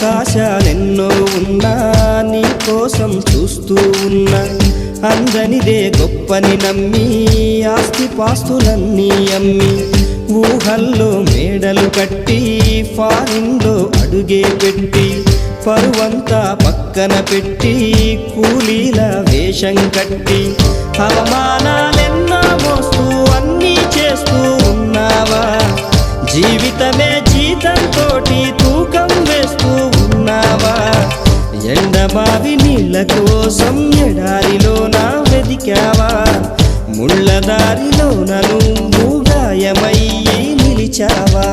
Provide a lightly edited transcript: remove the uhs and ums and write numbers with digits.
అవకాశాలెన్నో ఉన్నా నీ కోసం చూస్తూ ఉన్నా అందనిదే గొప్పని నమ్మి ఆస్తిపాస్తులన్నీ అమ్మి ఊహల్లో మేడలు కట్టి ఫారిన్లో అడుగే పెట్టి పరువంతా పక్కన పెట్టి కూలీల వేషం కట్టి అవమానాలెన్నో మోస్తూ అన్నీ చేస్తూ ఉన్నావా జీవితమే జీతంతోటి తూకం వేస్తూ ఉన్నావా ఎండమావి నీళ్ళ కోసం ఎడారిలోన వెదికావా ముళ్ళ దారిలోన నువ్వు గాయమయ్యి నిలిచావా